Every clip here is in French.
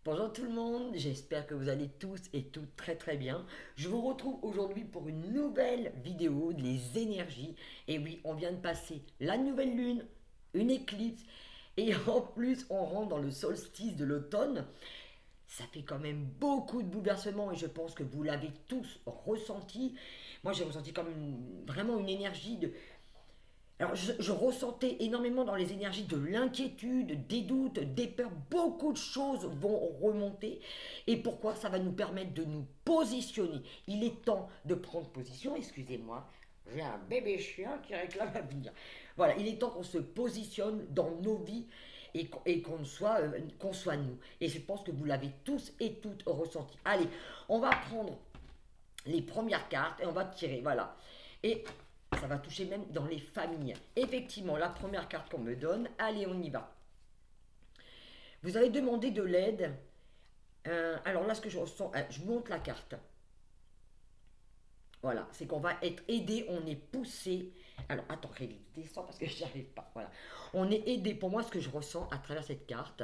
Bonjour tout le monde, j'espère que vous allez tous et toutes très très bien. Je vous retrouve aujourd'hui pour une nouvelle vidéo des énergies. Et oui, on vient de passer la nouvelle lune, une éclipse et en plus on rentre dans le solstice de l'automne. Ça fait quand même beaucoup de bouleversements et je pense que vous l'avez tous ressenti. Moi j'ai ressenti comme vraiment une énergie de, alors, je ressentais énormément dans les énergies de l'inquiétude, des doutes, des peurs. Beaucoup de choses vont remonter. Et pourquoi? Ça va nous permettre de nous positionner. Il est temps de prendre position. Excusez-moi, j'ai un bébé chien qui réclame à venir. Voilà, il est temps qu'on se positionne dans nos vies et qu'on soit nous. Et je pense que vous l'avez tous et toutes ressenti. Allez, on va prendre les premières cartes et on va tirer. Voilà. Et ça va toucher même dans les familles. Effectivement, la première carte qu'on me donne, allez, on y va. Vous avez demandé de l'aide. Alors là, ce que je ressens, je vous montre la carte. Voilà, c'est qu'on va être aidé, on est poussé. Alors, attends, Rémi, descends parce que je n'y arrive pas. Voilà. On est aidé. Pour moi, ce que je ressens à travers cette carte,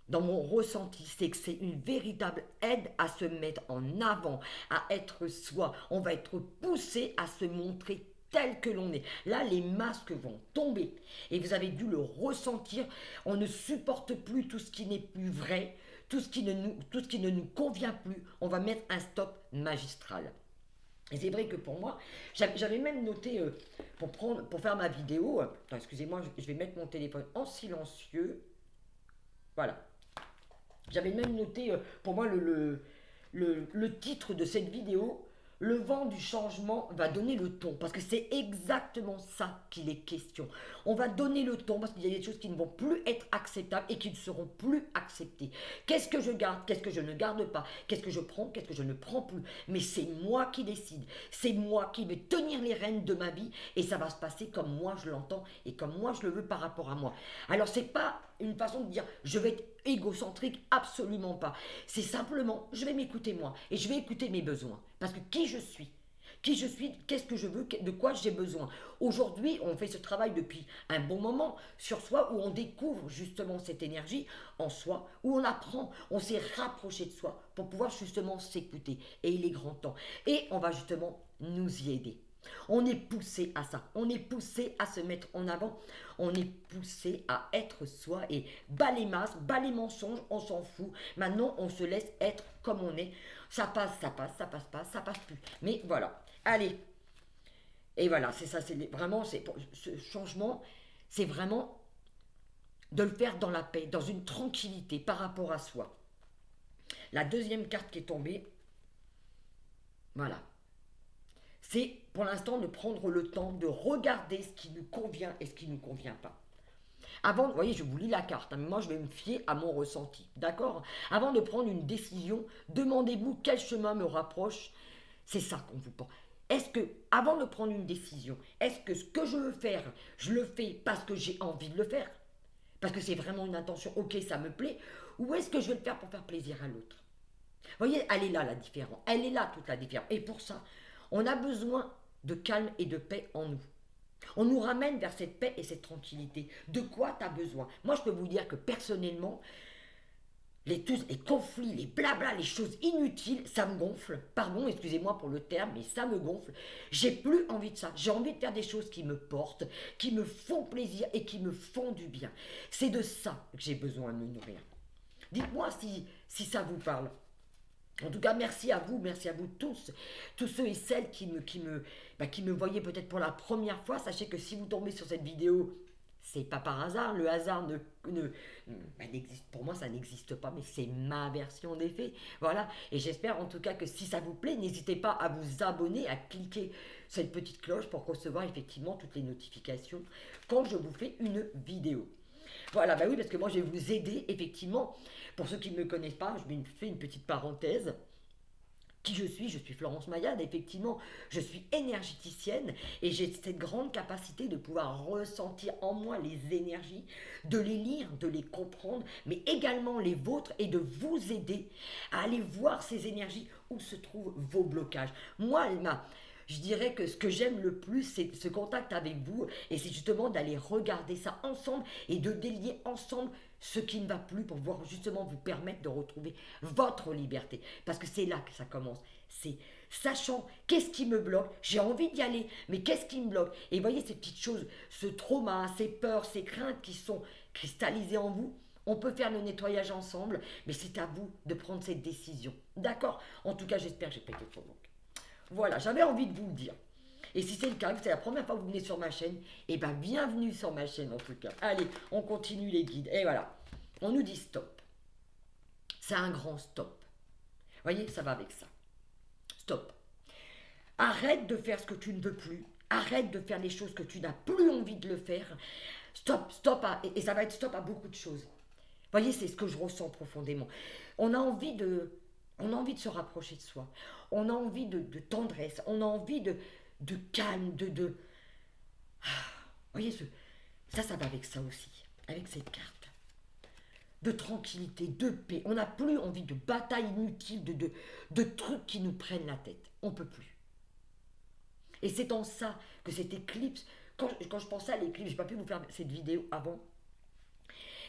dans mon ressenti, c'est que c'est une véritable aide à se mettre en avant, à être soi. On va être poussé à se montrer tel que l'on est. Là, les masques vont tomber et vous avez dû le ressentir. On ne supporte plus tout ce qui n'est plus vrai, tout ce qui ne nous convient plus. On va mettre un stop magistral. Et c'est vrai que pour moi, j'avais même noté pour faire ma vidéo. Attends, excusez-moi, je vais mettre mon téléphone en silencieux. Voilà. J'avais même noté pour moi le titre de cette vidéo. Le vent du changement va donner le ton, parce que c'est exactement ça qu'il est question. On va donner le ton parce qu'il y a des choses qui ne vont plus être acceptables et qui ne seront plus acceptées. Qu'est-ce que je garde? Qu'est-ce que je ne garde pas? Qu'est-ce que je prends? Qu'est-ce que je ne prends plus? Mais c'est moi qui décide. C'est moi qui vais tenir les rênes de ma vie et ça va se passer comme moi je l'entends et comme moi je le veux par rapport à moi. Alors c'est pas une façon de dire je vais être égocentrique, absolument pas. C'est simplement je vais m'écouter moi et je vais écouter mes besoins. Parce que qui je suis, qu'est-ce que je veux, de quoi j'ai besoin. Aujourd'hui, on fait ce travail depuis un bon moment sur soi où on découvre justement cette énergie en soi, où on apprend, on s'est rapproché de soi pour pouvoir justement s'écouter. Et il est grand temps. Et on va justement nous y aider. On est poussé à ça, on est poussé à se mettre en avant, on est poussé à être soi et bas les masques, bas les mensonges, on s'en fout. Maintenant, on se laisse être comme on est. Ça passe, ça passe, ça passe pas, ça passe plus. Mais voilà, allez. Et voilà, c'est ça, vraiment, ce changement, c'est vraiment de le faire dans la paix, dans une tranquillité par rapport à soi. La deuxième carte qui est tombée, voilà. C'est pour l'instant de prendre le temps de regarder ce qui nous convient et ce qui ne nous convient pas. Avant, vous voyez, je vous lis la carte, hein, mais moi je vais me fier à mon ressenti, d'accord? Avant de prendre une décision, demandez-vous quel chemin me rapproche. C'est ça qu'on vous pense. Est-ce que, avant de prendre une décision, est-ce que ce que je veux faire, je le fais parce que j'ai envie de le faire? Parce que c'est vraiment une intention, ok, ça me plaît, ou est-ce que je vais le faire pour faire plaisir à l'autre? Vous voyez, elle est là la différence. Elle est là toute la différence. Et pour ça, on a besoin de calme et de paix en nous. On nous ramène vers cette paix et cette tranquillité. De quoi tu as besoin? Moi, je peux vous dire que personnellement, les conflits, les blabla, les choses inutiles, ça me gonfle. Pardon, excusez-moi pour le terme, mais ça me gonfle. J'ai plus envie de ça. J'ai envie de faire des choses qui me portent, qui me font plaisir et qui me font du bien. C'est de ça que j'ai besoin de me nourrir. Dites-moi si ça vous parle. En tout cas, merci à vous tous ceux et celles qui me voyaient peut-être pour la première fois. Sachez que si vous tombez sur cette vidéo, c'est pas par hasard. Le hasard n'existe, pour moi, ça n'existe pas, mais c'est ma version des faits. Voilà. Et j'espère en tout cas que si ça vous plaît, n'hésitez pas à vous abonner, à cliquer cette petite cloche pour recevoir effectivement toutes les notifications quand je vous fais une vidéo. Voilà, bah oui, parce que moi je vais vous aider, effectivement. Pour ceux qui ne me connaissent pas, je me fais une petite parenthèse. Qui je suis Florence Mayade, effectivement, je suis énergéticienne et j'ai cette grande capacité de pouvoir ressentir en moi les énergies, de les lire, de les comprendre, mais également les vôtres et de vous aider à aller voir ces énergies où se trouvent vos blocages. Moi, je dirais que ce que j'aime le plus, c'est ce contact avec vous et c'est justement d'aller regarder ça ensemble et de délier ensemble ce qui ne va plus pour pouvoir justement vous permettre de retrouver votre liberté. Parce que c'est là que ça commence. C'est sachant qu'est-ce qui me bloque, j'ai envie d'y aller, mais qu'est-ce qui me bloque? Et voyez ces petites choses, ce trauma, ces peurs, ces craintes qui sont cristallisées en vous. On peut faire le nettoyage ensemble, mais c'est à vous de prendre cette décision. D'accord? En tout cas, j'espère que j'ai pas été trop longue. Voilà, j'avais envie de vous le dire. Et si c'est le cas, que c'est la première fois que vous venez sur ma chaîne, eh bien bienvenue sur ma chaîne en tout cas. Allez, on continue les guides. Et voilà, on nous dit stop. C'est un grand stop. Vous voyez, ça va avec ça. Stop. Arrête de faire ce que tu ne veux plus. Arrête de faire les choses que tu n'as plus envie de le faire. Stop, stop, et ça va être stop à beaucoup de choses. Vous voyez, c'est ce que je ressens profondément. On a envie de se rapprocher de soi. On a envie de tendresse. On a envie de calme, vous voyez, ça va avec ça aussi, avec cette carte. De tranquillité, de paix. On n'a plus envie de bataille inutile, de trucs qui nous prennent la tête. On ne peut plus. Et c'est en ça que cette éclipse, quand je pensais à l'éclipse, je n'ai pas pu vous faire cette vidéo avant.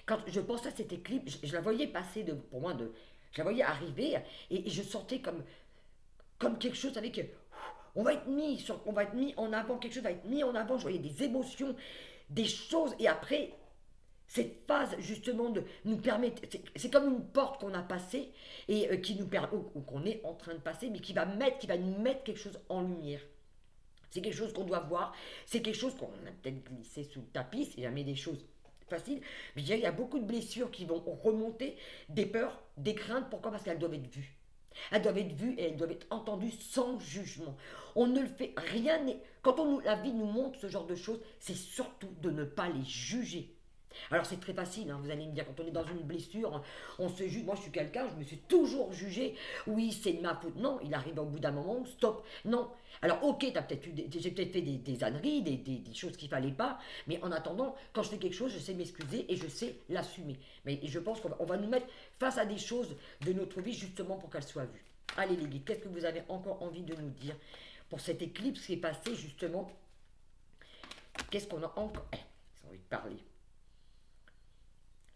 Quand je pensais à cette éclipse, je la voyais passer, je la voyais arriver, et je sentais comme quelque chose avec... On va être mis en avant, quelque chose va être mis en avant, je voyais des émotions, des choses, et après, cette phase justement de nous permet, c'est comme une porte qu'on a passée, et qui nous permet, ou qu'on est en train de passer, mais qui va nous mettre quelque chose en lumière. C'est quelque chose qu'on doit voir, c'est quelque chose qu'on a peut-être glissé sous le tapis, c'est jamais des choses faciles, mais je dirais qu'il y a beaucoup de blessures qui vont remonter, des peurs, des craintes, pourquoi? Parce qu'elles doivent être vues. Elles doivent être vues et elles doivent être entendues sans jugement. On ne le fait rien. Quand la vie nous montre ce genre de choses, c'est surtout de ne pas les juger. Alors c'est très facile, hein, vous allez me dire, quand on est dans une blessure, on se juge. Moi je suis quelqu'un, je me suis toujours jugé. Oui, c'est de ma faute. Non, il arrive au bout d'un moment, stop. Non. Alors ok, j'ai peut-être fait des âneries, des choses qu'il ne fallait pas, mais en attendant, quand je fais quelque chose, je sais m'excuser et je sais l'assumer. Mais je pense qu'on va nous mettre face à des choses de notre vie justement pour qu'elles soient vues. Allez les guides, qu'est-ce que vous avez encore envie de nous dire pour cette éclipse qui est passée justement? Qu'est-ce qu'on a encore j'ai envie de parler.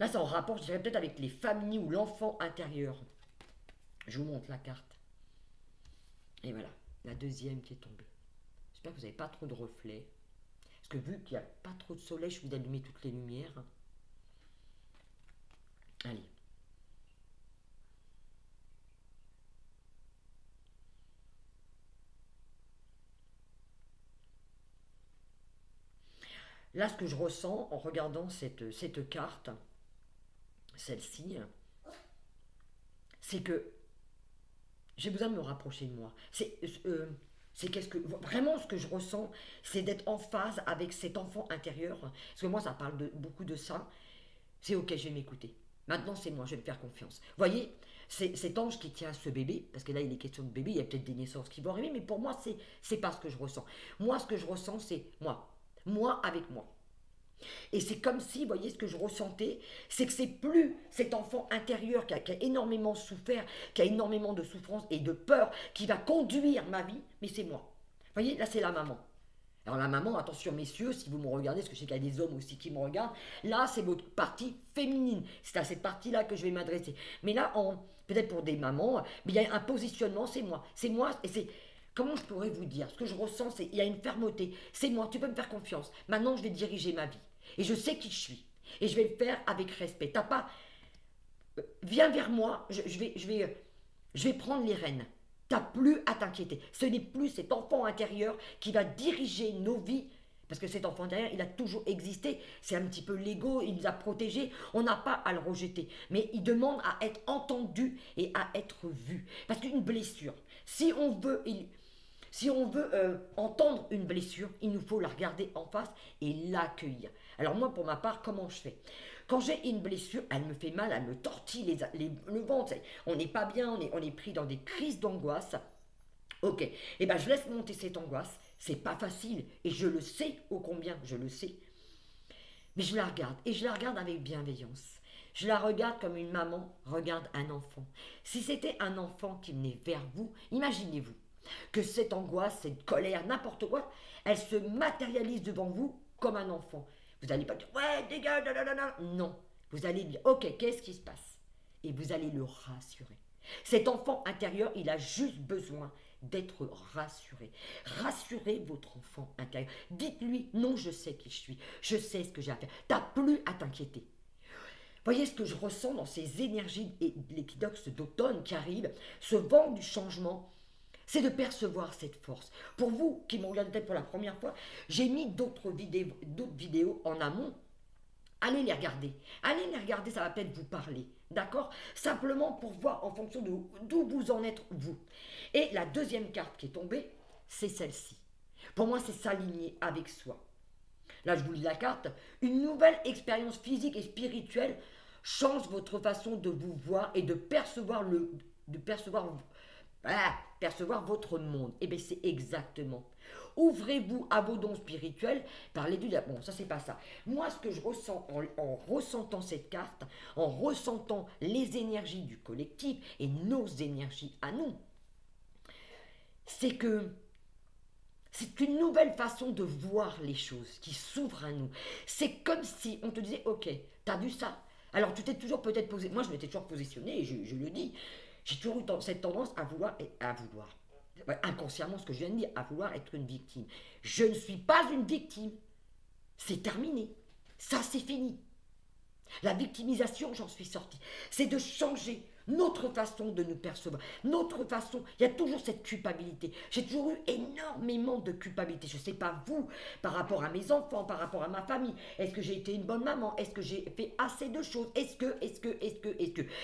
Là, c'est en rapport, je dirais peut-être avec les familles ou l'enfant intérieur. Je vous montre la carte. Et voilà, la deuxième qui est tombée. J'espère que vous n'avez pas trop de reflets. Parce que vu qu'il n'y a pas trop de soleil, je vais allumer toutes les lumières. Allez. Là, ce que je ressens en regardant cette carte, celle-ci, c'est que j'ai besoin de me rapprocher de moi. Vraiment ce que je ressens, c'est d'être en phase avec cet enfant intérieur. Parce que moi, ça parle beaucoup de ça. C'est ok, je vais m'écouter. Maintenant, c'est moi, je vais me faire confiance. Vous voyez, c'est cet ange qui tient ce bébé, parce que là, il est question de bébé, il y a peut-être des naissances qui vont arriver, mais pour moi, c'est pas ce que je ressens. Moi, ce que je ressens, c'est moi. Moi avec moi. Et c'est comme si, vous voyez, ce que je ressentais, c'est que c'est plus cet enfant intérieur qui a énormément souffert, qui a énormément de souffrance et de peur, qui va conduire ma vie, mais c'est moi. Vous voyez, là, c'est la maman. Alors la maman, attention messieurs, si vous me regardez, parce que je sais qu'il y a des hommes aussi qui me regardent, là, c'est votre partie féminine. C'est à cette partie-là que je vais m'adresser. Mais là, peut-être pour des mamans, mais il y a un positionnement, c'est moi. C'est moi, et c'est... Comment je pourrais vous dire? Ce que je ressens, c'est il y a une fermeté. C'est moi, tu peux me faire confiance. Maintenant, je vais diriger ma vie. Et je sais qui je suis. Et je vais le faire avec respect. T'as pas... Viens vers moi, je vais prendre les rênes. T'as plus à t'inquiéter. Ce n'est plus cet enfant intérieur qui va diriger nos vies. Parce que cet enfant intérieur, il a toujours existé. C'est un petit peu l'ego, il nous a protégés. On n'a pas à le rejeter. Mais il demande à être entendu et à être vu. Parce qu'une blessure, si on veut entendre une blessure, il nous faut la regarder en face et l'accueillir. Alors moi, pour ma part, comment je fais? Quand j'ai une blessure, elle me fait mal, elle me tortille le ventre. On n'est pas bien, on est pris dans des crises d'angoisse. Ok, et ben je laisse monter cette angoisse. C'est pas facile et je le sais ô combien, je le sais. Mais je la regarde et je la regarde avec bienveillance. Je la regarde comme une maman regarde un enfant. Si c'était un enfant qui venait vers vous, imaginez-vous que cette angoisse, cette colère, n'importe quoi, elle se matérialise devant vous comme un enfant. Vous n'allez pas dire « Ouais, dégage, nanana !» Non. Vous allez dire, ok, qu'est-ce qui se passe? Et vous allez le rassurer. Cet enfant intérieur, il a juste besoin d'être rassuré. Rassurez votre enfant intérieur. Dites-lui, non, je sais qui je suis. Je sais ce que j'ai à faire. Tu n'as plus à t'inquiéter. Voyez ce que je ressens dans ces énergies et l'équinoxe d'automne qui arrive, ce vent du changement, c'est de percevoir cette force. Pour vous qui m'ont regardé pour la première fois, j'ai mis d'autres vidéos en amont. Allez les regarder. Allez les regarder, ça va peut-être vous parler. D'accord? Simplement pour voir en fonction d'où vous en êtes vous. Et la deuxième carte qui est tombée, c'est celle-ci. Pour moi, c'est s'aligner avec soi. Là, je vous lis la carte. Une nouvelle expérience physique et spirituelle change votre façon de vous voir et de percevoir percevoir votre monde. Et bien, c'est exactement. Ouvrez-vous à vos dons spirituels, parlez du... Bon, ça, c'est pas ça. Moi, ce que je ressens en ressentant cette carte, en ressentant les énergies du collectif et nos énergies à nous, c'est que c'est une nouvelle façon de voir les choses qui s'ouvre à nous. C'est comme si on te disait, ok, t'as vu ça? Alors tu t'es toujours peut-être posé, moi je m'étais toujours positionné, et je le dis, j'ai toujours eu cette tendance à vouloir, ouais, inconsciemment ce que je viens de dire, à vouloir être une victime. Je ne suis pas une victime. C'est terminé. Ça c'est fini. La victimisation, j'en suis sortie. C'est de changer notre façon de nous percevoir, notre façon. Il y a toujours cette culpabilité. J'ai toujours eu énormément de culpabilité. Je ne sais pas vous, par rapport à mes enfants, par rapport à ma famille. Est-ce que j'ai été une bonne maman? Est-ce que j'ai fait assez de choses? Est-ce que.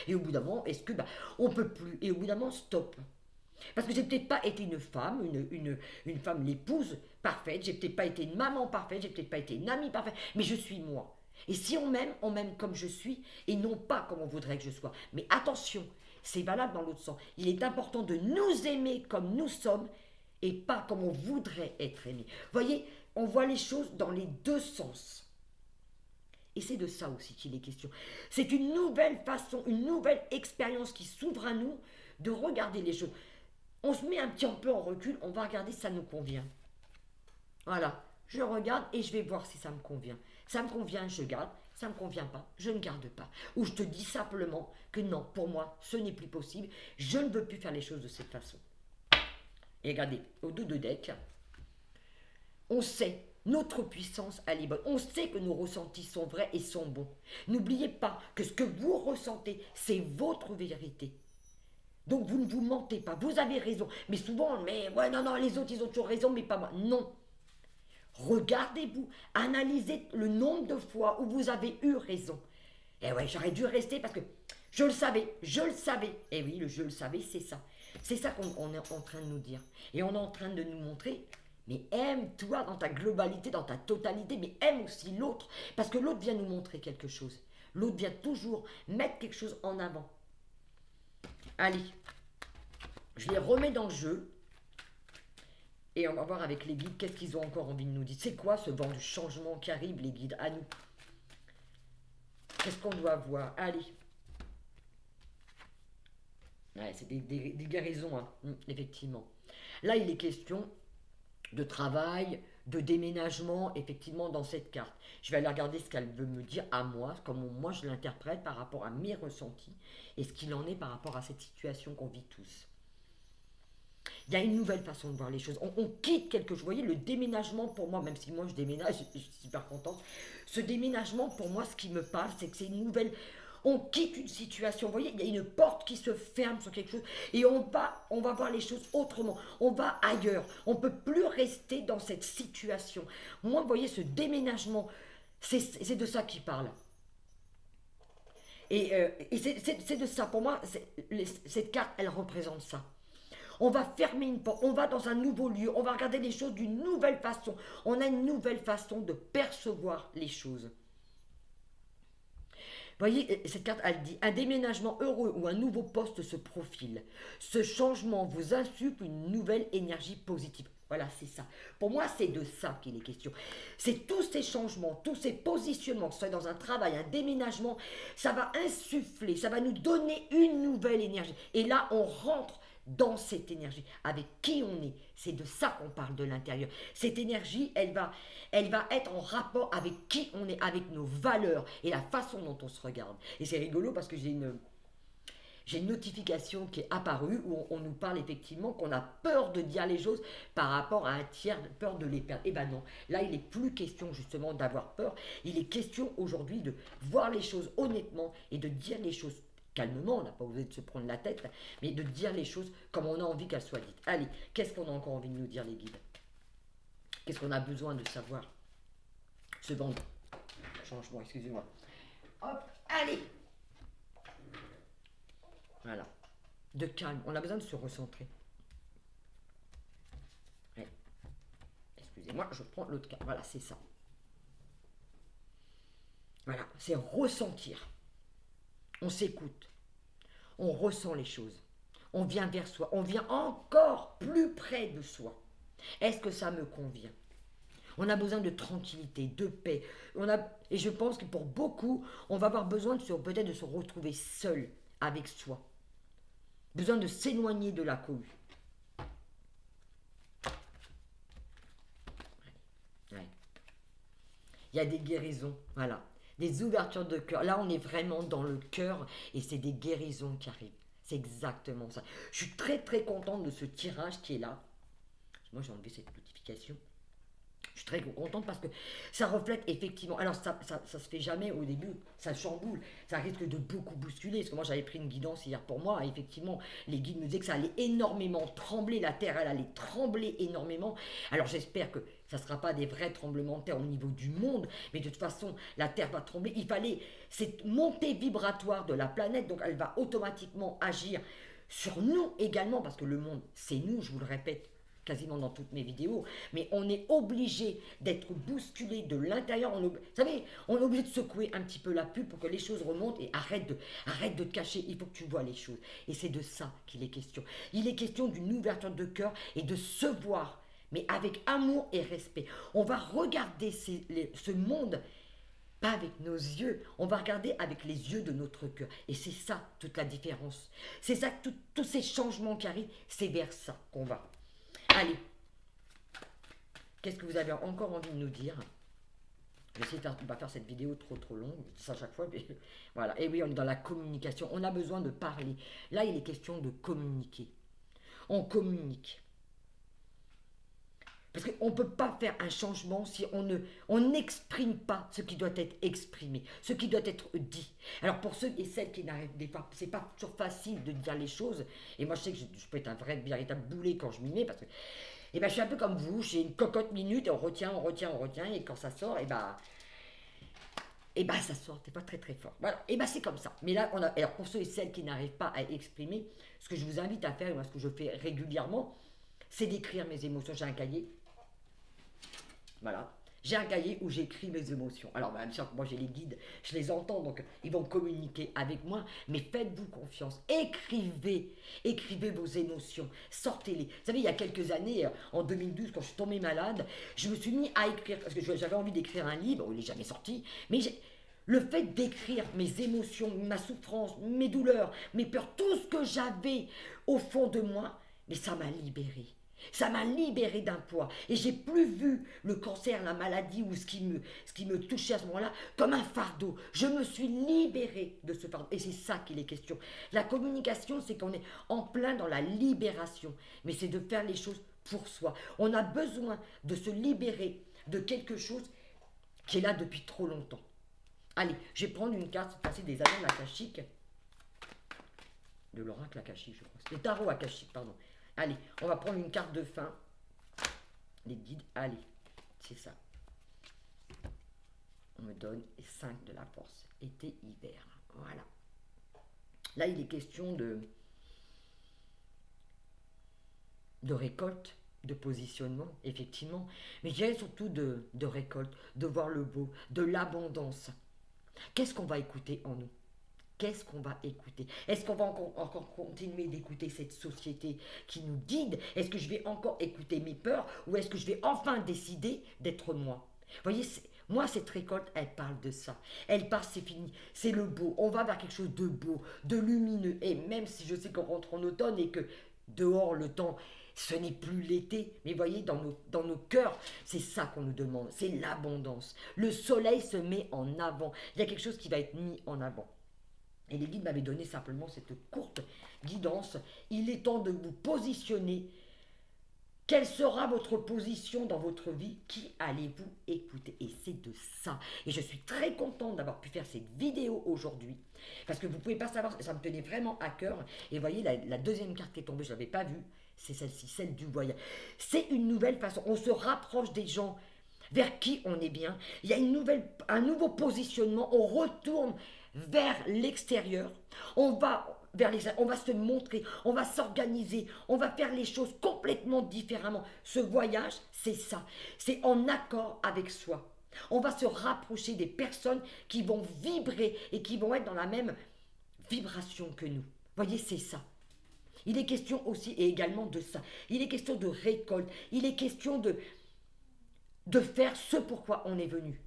Et au bout d'un moment, on ne peut plus. Et au bout d'un moment, stop. Parce que j'ai peut-être pas été une femme, une femme, l'épouse parfaite. J'ai peut-être pas été une maman parfaite. J'ai peut-être pas été une amie parfaite. Mais je suis moi. Et si on m'aime comme je suis et non pas comme on voudrait que je sois. Mais attention, c'est valable dans l'autre sens. Il est important de nous aimer comme nous sommes et pas comme on voudrait être aimé. Voyez, on voit les choses dans les deux sens. Et c'est de ça aussi qu'il est question. C'est une nouvelle façon, une nouvelle expérience qui s'ouvre à nous de regarder les choses. On se met un petit peu en recul, on va regarder si ça nous convient. Voilà, je regarde et je vais voir si ça me convient. Ça me convient, je garde. Ça ne me convient pas, je ne garde pas. Ou je te dis simplement que non, pour moi, ce n'est plus possible. Je ne veux plus faire les choses de cette façon. Et regardez, au dos de deck, on sait, notre puissance, elle est bonne. On sait que nos ressentis sont vrais et sont bons. N'oubliez pas que ce que vous ressentez, c'est votre vérité. Donc vous ne vous mentez pas, vous avez raison. Mais souvent, ouais, non, les autres, ils ont toujours raison, mais pas moi. Non. Regardez-vous, analysez le nombre de fois où vous avez eu raison. Et ouais, j'aurais dû rester parce que je le savais. Et oui, je le savais, c'est ça. C'est ça qu'on est en train de nous dire. Et on est en train de nous montrer, mais aime-toi dans ta globalité, dans ta totalité, mais aime aussi l'autre. Parce que l'autre vient nous montrer quelque chose. L'autre vient toujours mettre quelque chose en avant. Allez, je les remets dans le jeu. Et on va voir avec les guides, qu'est-ce qu'ils ont encore envie de nous dire. C'est quoi ce vent du changement qui arrive, les guides, à nous? Qu'est-ce qu'on doit voir? Allez. Ouais, c'est des guérisons, hein, effectivement. Là, il est question de travail, de déménagement, effectivement, dans cette carte. Je vais aller regarder ce qu'elle veut me dire à moi, comment moi je l'interprète par rapport à mes ressentis, et ce qu'il en est par rapport à cette situation qu'on vit tous. Il y a une nouvelle façon de voir les choses. On quitte quelque chose. Vous voyez, le déménagement, pour moi, même si moi je déménage, je suis super contente. Ce déménagement, pour moi, ce qui me parle, c'est que c'est une nouvelle... On quitte une situation. Vous voyez, il y a une porte qui se ferme sur quelque chose. Et on va voir les choses autrement. On va ailleurs. On ne peut plus rester dans cette situation. Moi, vous voyez, ce déménagement, c'est de ça qu'il parle. Et c'est de ça. Pour moi, cette carte, elle représente ça. On va fermer une porte, on va dans un nouveau lieu, on va regarder les choses d'une nouvelle façon. On a une nouvelle façon de percevoir les choses. Vous voyez, cette carte, elle dit, un déménagement heureux ou un nouveau poste se profile. Ce changement vous insuffle une nouvelle énergie positive. Voilà, c'est ça. Pour moi, c'est de ça qu'il est question. C'est tous ces changements, tous ces positionnements, que ce soit dans un travail, un déménagement, ça va insuffler, ça va nous donner une nouvelle énergie. Et là, on rentre dans cette énergie, avec qui on est. C'est de ça qu'on parle de l'intérieur. Cette énergie, elle va être en rapport avec qui on est, avec nos valeurs et la façon dont on se regarde. Et c'est rigolo parce que j'ai une notification qui est apparue où on nous parle effectivement qu'on a peur de dire les choses par rapport à un tiers, peur de les perdre. Eh ben non, là il n'est plus question justement d'avoir peur, il est question aujourd'hui de voir les choses honnêtement et de dire les choses calmement, on n'a pas osé de se prendre la tête, mais de dire les choses comme on a envie qu'elles soient dites. Allez, qu'est-ce qu'on a encore envie de nous dire les guides? Qu'est-ce qu'on a besoin de savoir? Ce vendre. Changement, excusez-moi. Hop, allez. Voilà. De calme. On a besoin de se recentrer. Ouais. Excusez-moi, je prends l'autre carte. Voilà, c'est ça. Voilà, c'est ressentir. On s'écoute. On ressent les choses. On vient vers soi. On vient encore plus près de soi. Est-ce que ça me convient? On a besoin de tranquillité, de paix. Et je pense que pour beaucoup, on va avoir besoin peut-être de se retrouver seul avec soi. Besoin de s'éloigner de la cohue. Ouais. Il y a des guérisons, voilà. Des ouvertures de cœur. Là, on est vraiment dans le cœur et c'est des guérisons qui arrivent. C'est exactement ça. Je suis très très contente de ce tirage qui est là. Moi, j'ai enlevé cette notification. Je suis très contente parce que ça reflète effectivement. Alors, ça se fait jamais au début, ça chamboule, ça risque de beaucoup bousculer. Parce que moi, j'avais pris une guidance hier pour moi. Et effectivement, les guides me disaient que ça allait énormément trembler. La terre, elle allait trembler énormément. Alors, j'espère que ça ne sera pas des vrais tremblements de terre au niveau du monde. Mais de toute façon, la terre va trembler. Il fallait cette montée vibratoire de la planète. Donc, elle va automatiquement agir sur nous également. Parce que le monde, c'est nous, je vous le répète quasiment dans toutes mes vidéos, mais on est obligé d'être bousculé de l'intérieur. Vous savez, on est obligé de secouer un petit peu la pub pour que les choses remontent et arrête de te cacher. Il faut que tu vois les choses. Et c'est de ça qu'il est question. Il est question d'une ouverture de cœur et de se voir, mais avec amour et respect. On va regarder ce monde pas avec nos yeux, on va regarder avec les yeux de notre cœur. Et c'est ça toute la différence. C'est ça, tous ces changements qui arrivent, c'est vers ça qu'on va. Allez, qu'est-ce que vous avez encore envie de nous dire? Je vais essayer de ne pas faire cette vidéo trop longue, ça à chaque fois, mais voilà. Et oui, on est dans la communication, on a besoin de parler. Là, il est question de communiquer. On communique. Parce qu'on ne peut pas faire un changement si on n'exprime pas ce qui doit être exprimé, ce qui doit être dit. Alors pour ceux et celles qui n'arrivent pas, c'est pas toujours facile de dire les choses. Et moi je sais que je peux être un véritable boulet quand je m'y mets parce que je suis un peu comme vous, j'ai une cocotte minute et on retient et quand ça sort, ça sort, c'est pas très très fort. Voilà, c'est comme ça. Mais là, alors pour ceux et celles qui n'arrivent pas à exprimer, ce que je vous invite à faire, et moi ce que je fais régulièrement, c'est d'écrire mes émotions. J'ai un cahier. Voilà. J'ai un cahier où j'écris mes émotions. Alors, bien sûr que moi, j'ai les guides, je les entends, donc ils vont communiquer avec moi. Mais faites-vous confiance. Écrivez vos émotions. Sortez-les. Vous savez, il y a quelques années, en 2012, quand je suis tombée malade, je me suis mis à écrire, parce que j'avais envie d'écrire un livre, il n'est jamais sorti, mais le fait d'écrire mes émotions, ma souffrance, mes douleurs, mes peurs, tout ce que j'avais au fond de moi, mais ça m'a libérée. Ça m'a libérée d'un poids. Et j'ai plus vu le cancer, la maladie ou ce qui me touchait à ce moment-là comme un fardeau. Je me suis libérée de ce fardeau. Et c'est ça qu'il est question. La communication, c'est qu'on est en plein dans la libération. Mais c'est de faire les choses pour soi. On a besoin de se libérer de quelque chose qui est là depuis trop longtemps. Allez, je vais prendre une carte, cette fois-ci des annales akashiques. De l'oracle akashique, je crois. Des tarots akashiques, pardon. Allez, on va prendre une carte de fin. Les guides, allez, c'est ça. On me donne 5 de la force. Été, hiver. Voilà. Là, il est question de récolte, de positionnement, effectivement. Mais je dirais surtout de récolte, de voir le beau, de l'abondance. Qu'est-ce qu'on va écouter en nous? Qu'est-ce qu'on va écouter? Est-ce qu'on va encore continuer d'écouter cette société qui nous guide? Est-ce que je vais encore écouter mes peurs? Ou est-ce que je vais enfin décider d'être moi? Vous voyez, moi, cette récolte, elle parle de ça. Elle parle, c'est fini. C'est le beau. On va vers quelque chose de beau, de lumineux. Et même si je sais qu'on rentre en automne et que Dehors, le temps, ce n'est plus l'été. Mais voyez, dans nos cœurs, c'est ça qu'on nous demande. C'est l'abondance. Le soleil se met en avant. Il y a quelque chose qui va être mis en avant. Et les guides m'avaient donné simplement cette courte guidance. Il est temps de vous positionner. Quelle sera votre position dans votre vie? Qui allez-vous écouter? Et c'est de ça. Et je suis très contente d'avoir pu faire cette vidéo aujourd'hui. Parce que vous ne pouvez pas savoir, ça me tenait vraiment à cœur. Et vous voyez, la deuxième carte qui est tombée, je ne l'avais pas vue. C'est celle-ci, celle du voyage. C'est une nouvelle façon. On se rapproche des gens vers qui on est bien. Il y a un nouveau positionnement. On retourne vers l'extérieur. On va se montrer, on va s'organiser, on va faire les choses complètement différemment. Ce voyage, c'est ça. C'est en accord avec soi. On va se rapprocher des personnes qui vont vibrer et qui vont être dans la même vibration que nous. Voyez, c'est ça. Il est question aussi et également de ça. Il est question de récolte. Il est question de faire ce pourquoi on est venu.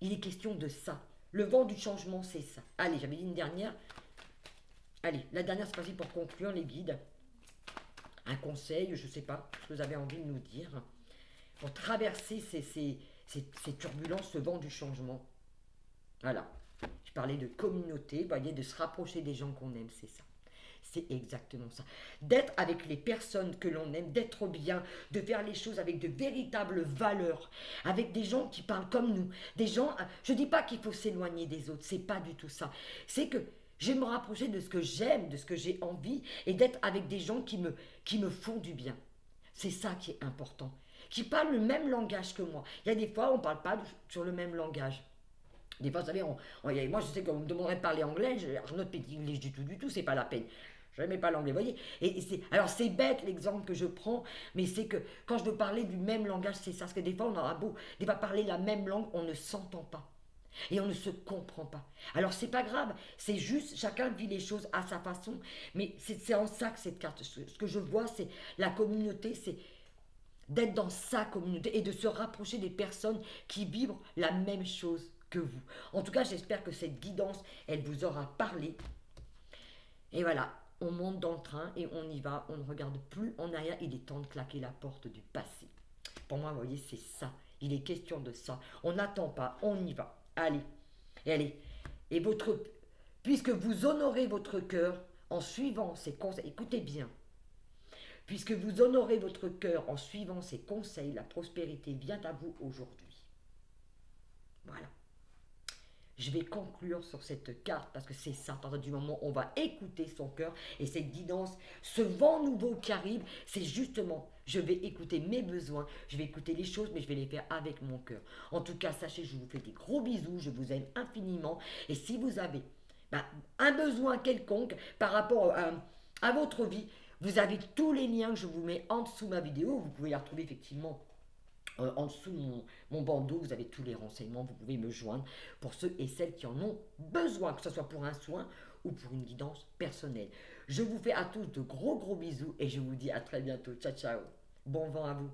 Il est question de ça. Le vent du changement, c'est ça. Allez, j'avais dit une dernière. Allez, la dernière, c'est parti pour conclure, les guides. Un conseil, je ne sais pas ce que vous avez envie de nous dire. Pour traverser ces turbulences, ce vent du changement. Voilà. Je parlais de communauté, vous voyez, de se rapprocher des gens qu'on aime, c'est ça. C'est exactement ça. D'être avec les personnes que l'on aime, d'être bien, de faire les choses avec de véritables valeurs, avec des gens qui parlent comme nous. Des gens, je ne dis pas qu'il faut s'éloigner des autres, c'est pas du tout ça. C'est que je vais me rapprocher de ce que j'aime, de ce que j'ai envie, et d'être avec des gens qui me font du bien. C'est ça qui est important. Qui parlent le même langage que moi. Il y a des fois, on ne parle pas sur le même langage. Des fois, vous savez, moi je sais qu'on me demanderait de parler anglais, Arnaud Petit English du tout, c'est pas la peine. Je n'aimais pas l'anglais, vous voyez. Alors c'est bête l'exemple que je prends, mais c'est que quand je veux parler du même langage, c'est ça. Parce que des fois, on aura beau des fois parler la même langue, on ne s'entend pas. Et on ne se comprend pas. Alors c'est pas grave, c'est juste, chacun vit les choses à sa façon, mais c'est en ça que cette carte, ce que je vois, c'est la communauté, c'est d'être dans sa communauté et de se rapprocher des personnes qui vivent la même chose que vous. En tout cas, j'espère que cette guidance, elle vous aura parlé. Et voilà, on monte dans le train et on y va, on ne regarde plus en arrière, il est temps de claquer la porte du passé. Pour moi, vous voyez, c'est ça. Il est question de ça. On n'attend pas, on y va. Allez, et allez. Et puisque vous honorez votre cœur en suivant ces conseils, écoutez bien. Puisque vous honorez votre cœur en suivant ces conseils, la prospérité vient à vous aujourd'hui. Voilà. Je vais conclure sur cette carte parce que c'est ça, à partir du moment où on va écouter son cœur et cette guidance, ce vent nouveau qui arrive, c'est justement, je vais écouter mes besoins, je vais écouter les choses, mais je vais les faire avec mon cœur. En tout cas, sachez, je vous fais des gros bisous, je vous aime infiniment et si vous avez un besoin quelconque par rapport à votre vie, vous avez tous les liens que je vous mets en dessous de ma vidéo, vous pouvez les retrouver effectivement en dessous de mon bandeau, vous avez tous les renseignements, vous pouvez me joindre pour ceux et celles qui en ont besoin, que ce soit pour un soin ou pour une guidance personnelle. Je vous fais à tous de gros bisous et je vous dis à très bientôt. Ciao, ciao. Bon vent à vous.